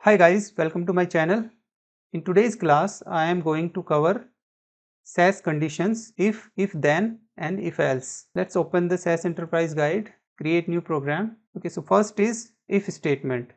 Hi guys, welcome to my channel. In today's class, I am going to cover SAS conditions if then and if else. Let's open the SAS Enterprise Guide, create new program. Okay, so first is if statement.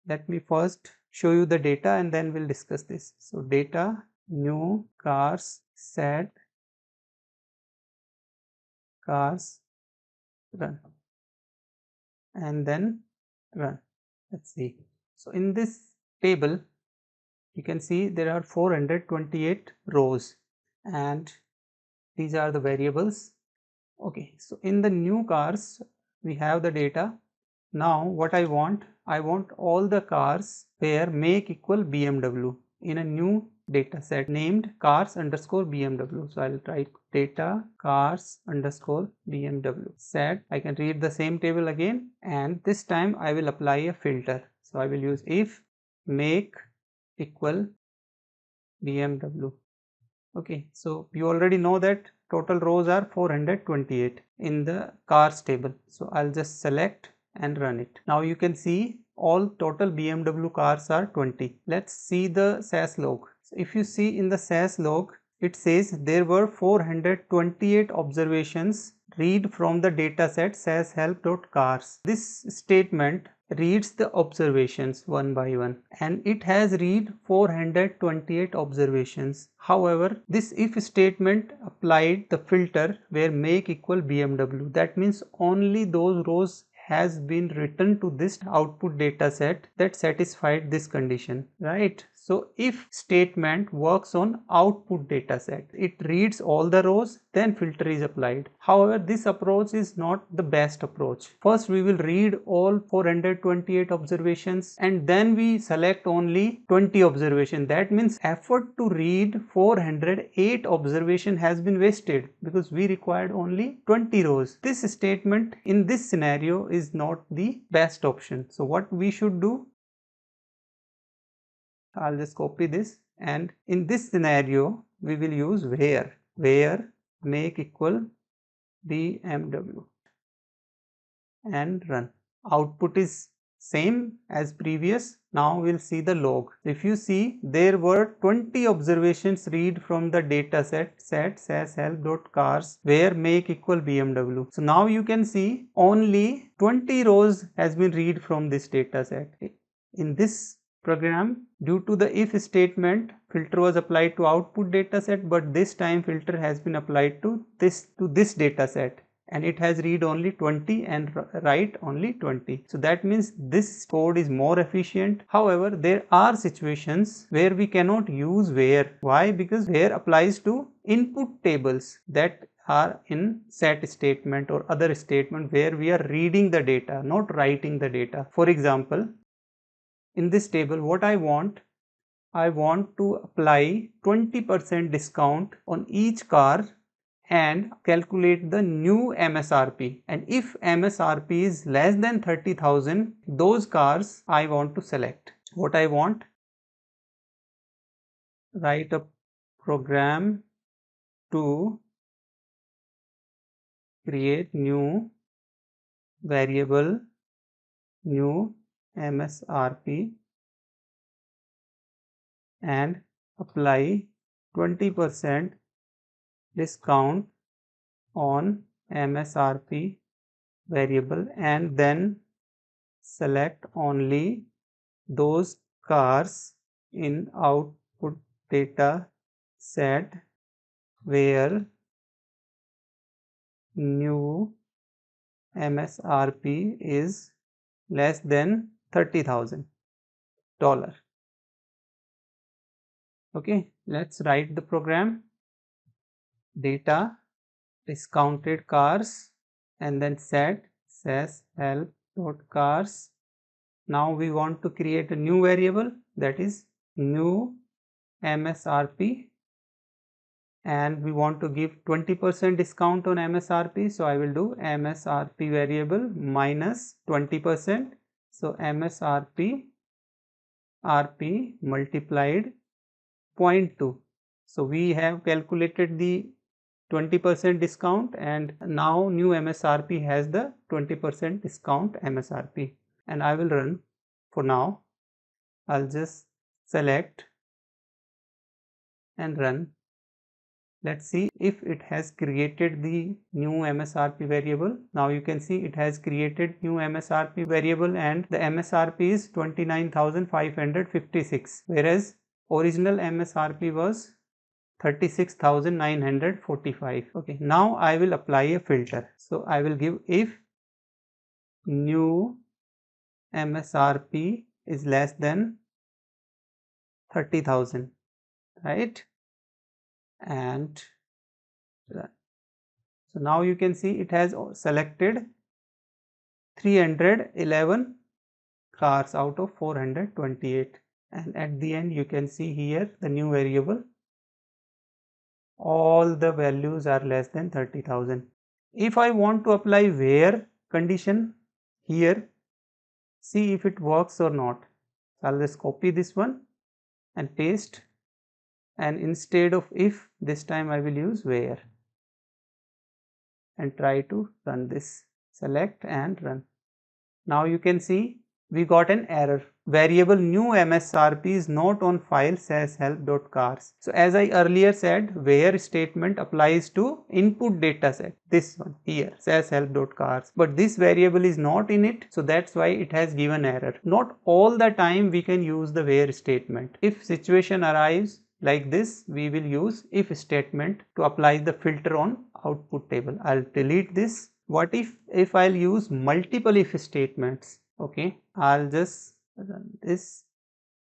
Let me first show you the data and then we'll discuss this. So data, new cars, set, cars, run, and then run. Let's see. So in this table, you can see there are 428 rows and these are the variables. Okay, so in the new cars we have the data. Now what I want all the cars where make equal BMW in a new data set named cars underscore BMW. So I'll write data cars underscore BMW set. I can read the same table again, and this time I will apply a filter. So I will use if make equal BMW. Okay, so you already know that total rows are 428 in the cars table. So I'll just select and run it. Now you can see all total BMW cars are 20. Let's see the SAS log. So if you see in the SAS log, it says there were 428 observations read from the dataset SAS help.cars. This statement reads the observations one by one and it has read 428 observations. However, this if statement applied the filter where make equal BMW. That means only those rows has been written to this output data set that satisfied this condition, right? So if statement works on output data set, it reads all the rows, then filter is applied. However, this approach is not the best approach. First we will read all 428 observations and then we select only 20 observations. That means effort to read 408 observation has been wasted because we required only 20 rows. This statement in this scenario is not the best option. So what we should do, I'll just copy this, and in this scenario we will use where make equal BMW and run. Output is same as previous. Now we'll see the log. If you see, there were 20 observations read from the data set SAS help.cars where make equal BMW. So now you can see only 20 rows has been read from this data set. In this program, due to the if statement, filter was applied to output data set, but this time filter has been applied to this data set and it has read only 20 and write only 20. So that means this code is more efficient. However, there are situations where we cannot use where. Why? Because where applies to input tables that are in set statement or other statement where we are reading the data, not writing the data. For example, in this table, what I want to apply 20% discount on each car and calculate the new MSRP, and if MSRP is less than 30,000, those cars I want to select. What I want, write a program to create new variable, new MSRP, and apply 20% discount on MSRP variable, and then select only those cars in output data set where new MSRP is less than $30,000. Okay, let's write the program. Data discounted cars and then set SAS help.cars. Now we want to create a new variable, that is new MSRP, and we want to give 20% discount on MSRP. So I will do MSRP variable minus 20%. So MSRP RP multiplied 0.2. So we have calculated the 20% discount and now new MSRP has the 20% discount MSRP, and I will run for now. I'll just select and run. Let's see if it has created the new MSRP variable. Now you can see it has created new MSRP variable and the MSRP is 29,556, whereas original MSRP was 36,945. Okay, now I will apply a filter. So I will give if new MSRP is less than 30,000, right? And so now you can see it has selected 311 cars out of 428, and at the end you can see here the new variable, all the values are less than 30,000. If I want to apply where condition here, see if it works or not. I'll just copy this one and paste, and instead of if, this time I will use where, and try to run this. Select and run. Now you can see we got an error. Variable new MSRP is not on file SAS help.cars. So as I earlier said, where statement applies to input dataset, this one here, SAS help.cars, but this variable is not in it, so that's why it has given error. Not all the time we can use the where statement. If situation arrives like this, we will use if statement to apply the filter on output table. I'll delete this. What if I'll use multiple if statements? Okay, I'll just run this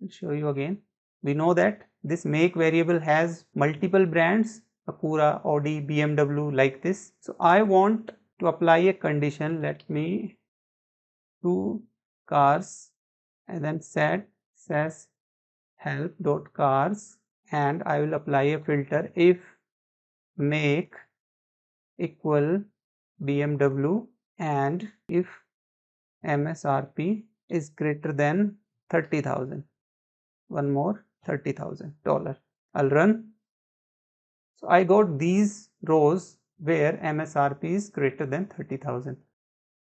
and show you again. We know that this make variable has multiple brands, Acura, Audi, BMW, like this. So I want to apply a condition. Let me two cars and then set SAS help.cars, and I will apply a filter if make equal BMW and if MSRP is greater than 30,000. One more, $30,000. I'll run. So I got these rows where MSRP is greater than 30,000.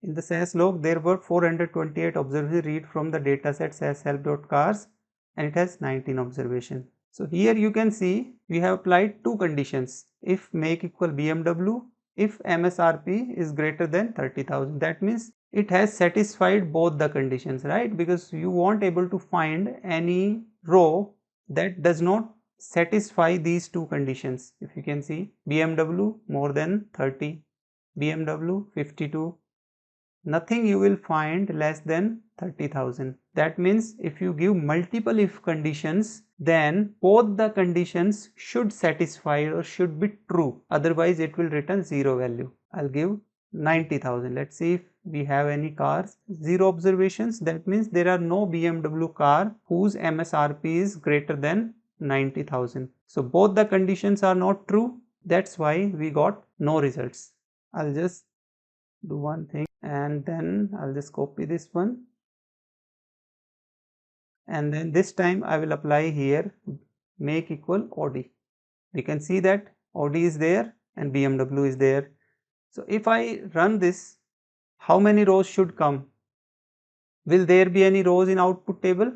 In the SAS log, there were 428 observations read from the dataset SAS help.cars, and it has 19 observations. So here you can see we have applied two conditions: if make equal BMW, if MSRP is greater than 30,000. That means it has satisfied both the conditions, right? Because you won't able to find any row that does not satisfy these two conditions. If you can see BMW more than 30, BMW 52, nothing you will find less than 30,000. That means if you give multiple if conditions, then both the conditions should satisfy or should be true, otherwise it will return zero value. I'll give 90,000. Let's see if we have any cars. Zero observations. That means there are no BMW car whose MSRP is greater than 90,000. So both the conditions are not true. That's why we got no results. I'll just do one thing, and then I'll just copy this one, and then this time I will apply here make equal Audi. We can see that Audi is there and BMW is there. So if I run this, how many rows should come? Will there be any rows in output table?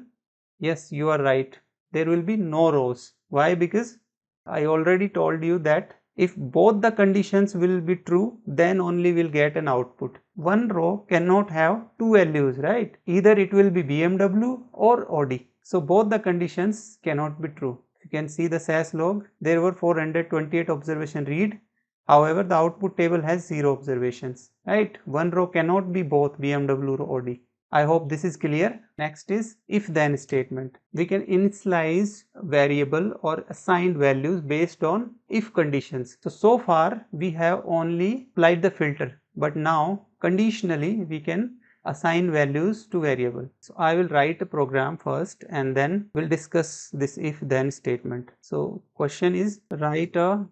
Yes, you are right. There will be no rows. Why? Because I already told you that if both the conditions will be true, then only we'll get an output. One row cannot have two values, right? Either it will be BMW or Audi. So both the conditions cannot be true. You can see the SAS log. There were 428 observation read. However, the output table has 0 observations, right? One row cannot be both BMW or Audi. I hope this is clear. Next is if then statement. We can initialize variable or assigned values based on if conditions. So far we have only applied the filter, but now conditionally we can assign values to variable. So I will write a program first and then we'll discuss this if then statement. So question is write a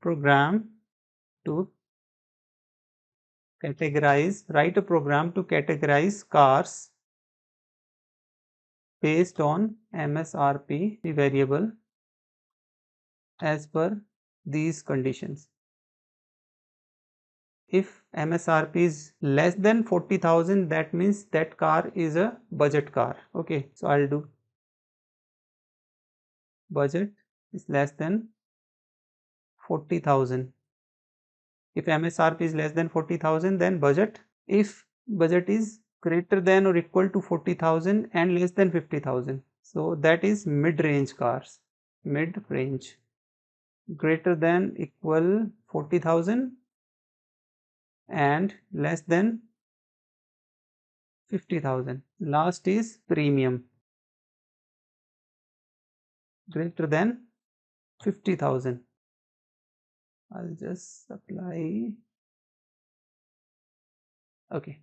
program to write a program to categorize cars based on MSRP variable as per these conditions. If MSRP is less than 40,000, that means that car is a budget car. Okay, so I'll do budget is less than 40,000. If MSRP is less than 40,000, then budget. If budget is greater than or equal to 40,000 and less than 50,000, so that is mid-range cars. Mid-range, greater than equal 40,000 and less than 50,000. Last is premium, greater than 50,000. I'll just apply. Okay,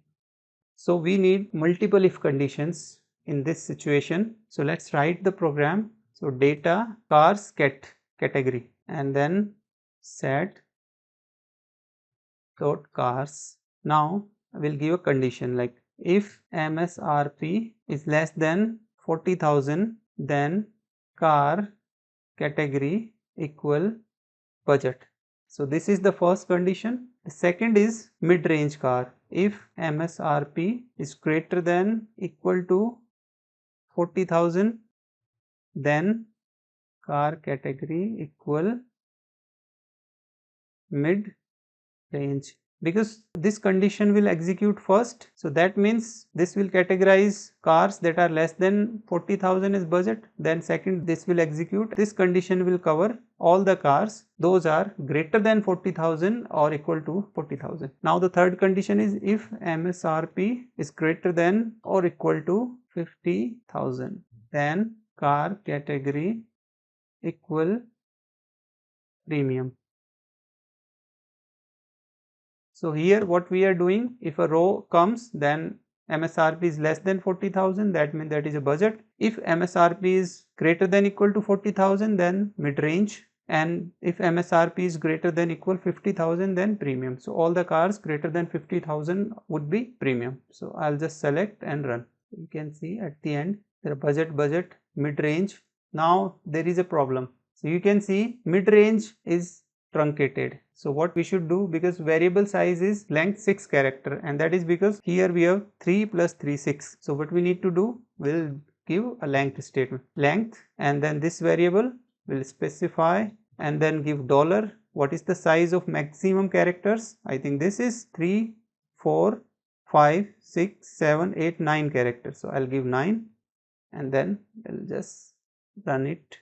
so we need multiple if conditions in this situation. So let's write the program. So data cars category, and then set dot cars. Now I will give a condition like if MSRP is less than 40,000, then car category equal budget. So this is the first condition. The second is mid-range car. If MSRP is greater than equal to 40,000, then car category equal mid-range, because this condition will execute first. So that means this will categorize cars that are less than 40,000 as budget. Then second, this will execute. This condition will cover all the cars those are greater than 40,000 or equal to 40,000. Now the third condition is if MSRP is greater than or equal to 50,000, then car category equal premium. So here what we are doing, if a row comes, then MSRP is less than 40,000, that means that is a budget. If MSRP is greater than equal to 40,000, then mid-range, and if MSRP is greater than equal 50,000, then premium. So all the cars greater than 50,000 would be premium. So I'll just select and run. You can see at the end there are budget, mid-range. Now there is a problem. So you can see mid-range is truncated. So what we should do, because variable size is length 6 character, and that is because here we have 3 plus 3 6. So what we need to do, we'll give a length statement, length, and then this variable will specify and then give dollar. What is the size of maximum characters? I think this is 3 4 5 6 7 8 9 characters. So I'll give 9 and then I'll just run it.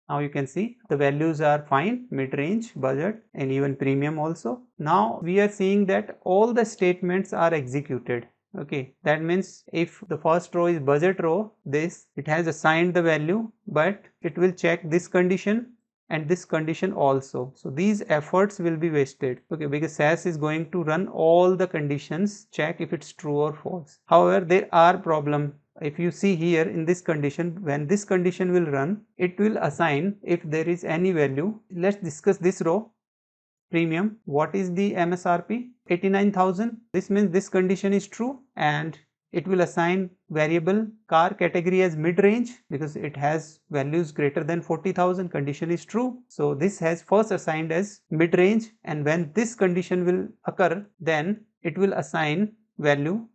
Now you can see the values are fine, mid-range, budget, and even premium also. Now we are seeing that all the statements are executed. Okay, that means if the first row is budget row, it has assigned the value, but it will check this condition and this condition also. So these efforts will be wasted. Okay, because SAS is going to run all the conditions, check if it's true or false. However, there are problems. If you see here in this condition, when this condition will run, it will assign if there is any value. Let's discuss this row, premium. What is the MSRP? 89,000. This means this condition is true, and it will assign variable car category as mid-range because it has values greater than 40,000. Condition is true. So this has first assigned as mid-range, and when this condition will occur, then it will assign value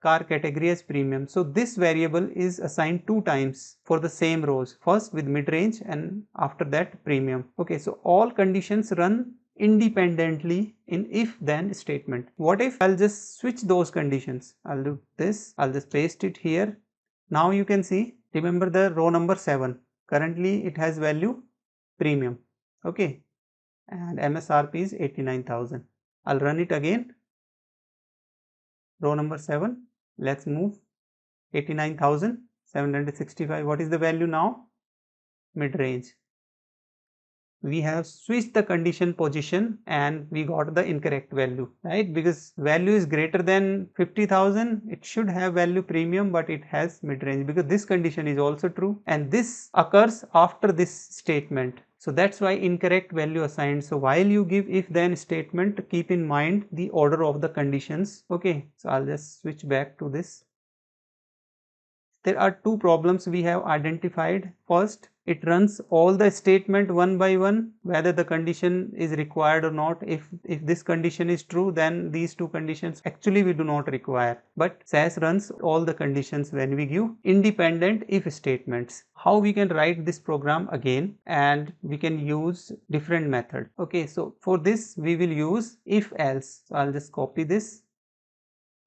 car category as premium. So this variable is assigned 2 times for the same rows, first with mid-range and after that premium. Okay, so all conditions run independently in if-then statement. What if I'll just switch those conditions? I'll do this, I'll just paste it here. Now you can see, remember the row number 7, currently it has value premium. Okay, and MSRP is 89,000. I'll run it again. Row number 7, let's move 89,765. What is the value now? Mid-range. We have switched the condition position and we got the incorrect value, right? Because value is greater than 50,000, it should have value premium, but it has mid-range because this condition is also true and this occurs after this statement. So that's why incorrect value assigned. So while you give if-then statement, keep in mind the order of the conditions. Okay, so I'll just switch back to this. there are two problems we have identified. First, it runs all the statement one by one, whether the condition is required or not. If this condition is true, then these two conditions actually we do not require. But SAS runs all the conditions when we give independent if statements. How we can write this program again, and we can use different method. Okay, so for this we will use if else. So I'll just copy this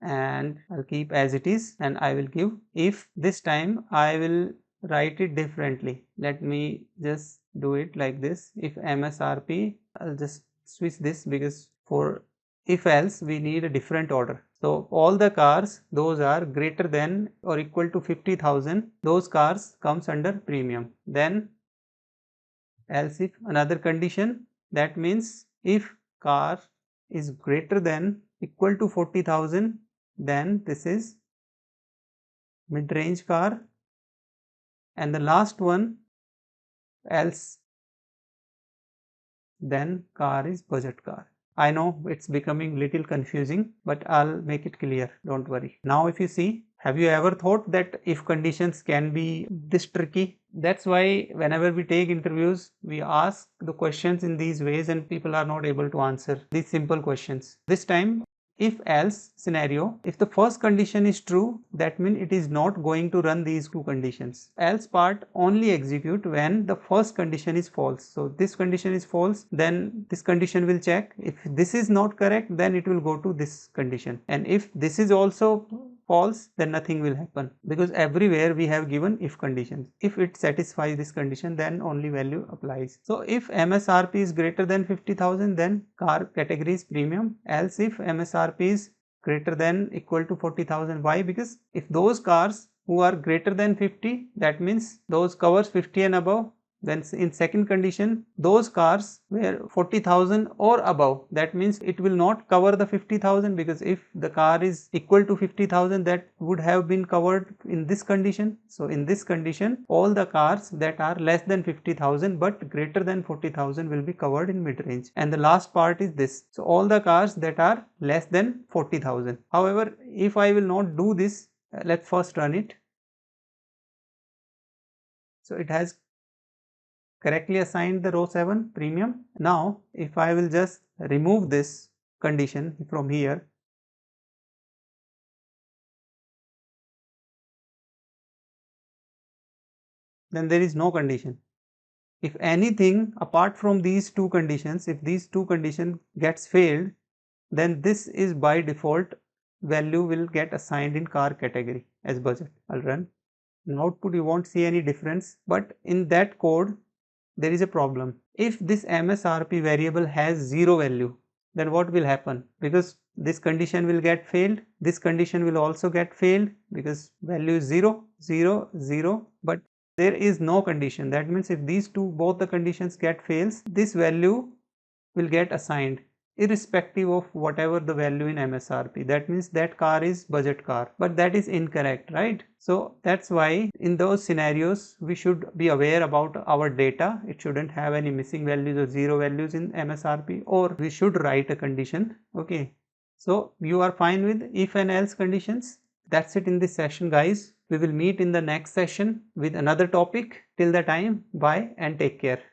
and I'll keep as it is, and I will give if. This time I will write it differently. Let me just do it like this. If MSRP, I'll just switch this because for if else we need a different order. So all the cars, those are greater than or equal to 50,000, those cars comes under premium. Then else if another condition, that means if car is greater than equal to 40,000, then this is mid-range car, and the last one else then car is budget car. I know it's becoming little confusing, but I'll make it clear, don't worry. Now if you see, have you ever thought that if conditions can be this tricky? That's why whenever we take interviews, we ask the questions in these ways and people are not able to answer these simple questions. This time, if else scenario, if the first condition is true, that means it is not going to run these two conditions. Else part only execute when the first condition is false. So this condition is false, then this condition will check. If this is not correct, then it will go to this condition, and if this is also false, then nothing will happen, because everywhere we have given if conditions. If it satisfies this condition, then only value applies. So if MSRP is greater than 50,000, then car category is premium. Else if MSRP is greater than equal to 40,000. Why? Because if those cars who are greater than 50, that means those covers 50 and above. Then in second condition, those cars were 40,000 or above, that means it will not cover the 50,000, because if the car is equal to 50,000, that would have been covered in this condition. So in this condition, all the cars that are less than 50,000 but greater than 40,000 will be covered in mid-range. And the last part is this. So all the cars that are less than 40,000. However, if I will not do this, let's first run it. So it has correctly assigned the row 7 premium. Now if I will just remove this condition from here, then there is no condition. If anything apart from these two conditions, if these two conditions gets failed, then this is by default value will get assigned in car category as budget. I'll run. In output you won't see any difference, but in that code there is a problem. If this MSRP variable has 0 value, then what will happen? Because this condition will get failed, this condition will also get failed, because value is 0, 0, 0, but there is no condition. That means if these two, both the conditions get fails, this value will get assigned irrespective of whatever the value in MSRP. That means that car is budget car, but that is incorrect, right? So that's why in those scenarios we should be aware about our data. It shouldn't have any missing values or 0 values in MSRP, or we should write a condition. Okay, so you are fine with if and else conditions. That's it in this session, guys. We will meet in the next session with another topic. Till the time, bye and take care.